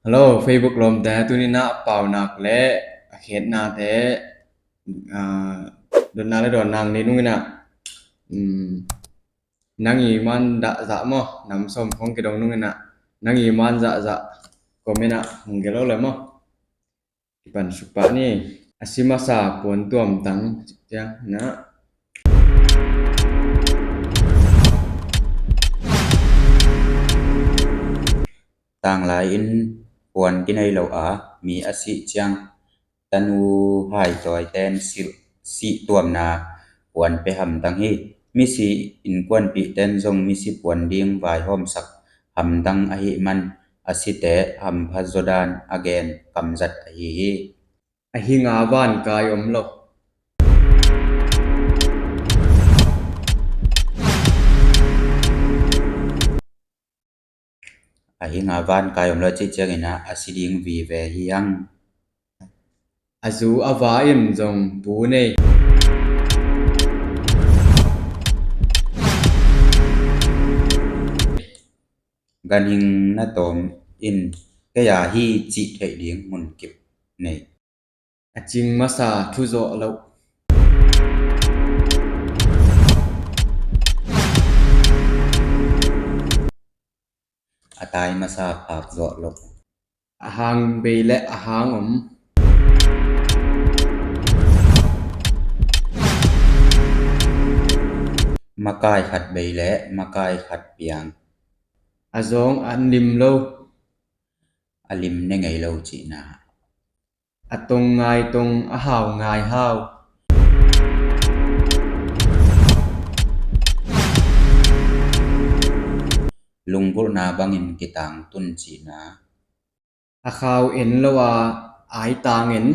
ฮัลโหล Facebook ลมแต่ตุนินะเป่าหนักและเขตนาแต่ดนนาและดอนนางนี่นุ่งนะnang iman da za mo nam som khong ke dong nung na nang iman za za komena ngelo le mo ipan supa ni asimasa pon tuam tang ya na ต่างหลายอินปวนกินให้เรามีอสิจังตะนูหายจอยแตนสิตวมนาปวนไปหำตังฮีมีสิอินกวนปิแตนทรงมีสิปวนเดียงวายห้อมสักหำตังอหิมันอสิแตหำพัจดานอแกนกำจัดอหิงาบ้านกายอมลกอหิงาวานกายอมลจิเจงินะอสิดิงวีเวหิยังอาจูอวาอิมจงปูเนกันหิงนะตอมอินกะยาฮีจิเทเลียงมุนกิบเนจิงมาสาทุโจโลอตายมาซาภาพโจโลหังเบและหังอมมากายขัดเบและมากายขัดเปียงอาจงอันลิมโลอลิมเนไงโลจินาอตงงายตงอหาวงายหาวลุงกุนาบังอินกิตังตุนจีนาอาขาวเอ็นละว่าอายตางเอ็น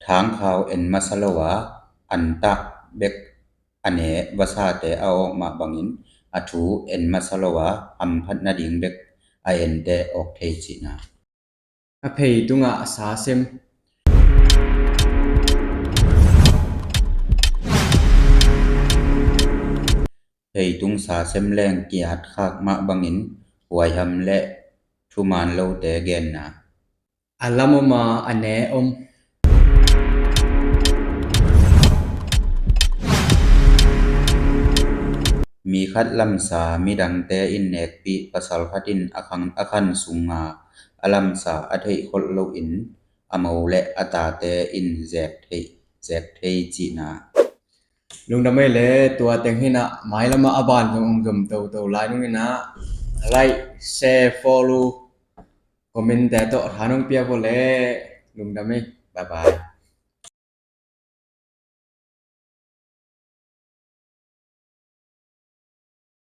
ทางข่าวเอ็นมาสลวาอันตะเบกอเนวสาเตเอาออกมาบังอินอถูเอ็นมาสลวาอัมพัดนาดิงเบกอเอ็นเตออกเทจินาอเพยตุงะสาเซมเฮยตุงสาเซมแรงเกียดขากมะบังอินหวยหำและทุมานโลเตเกนนาอัลลามมาอเนอมมีคัดลำสามีดังเตอินเนกปีปะสัลคัดินอคันสุงงาอลัมสาอเทยคลโลอินอมาวและอตาเตอินแจกเทจินาลุงดำไม่เลยตัวเต็งให้นะหมายละมาอบานขององค์จมเต่าไลน์นุ่งนะไลค์แชร์ฟอลโล่คอมเมนต์แต่ต่อทานองเปียพอเลยลุงดำไม่บ๊ายบาย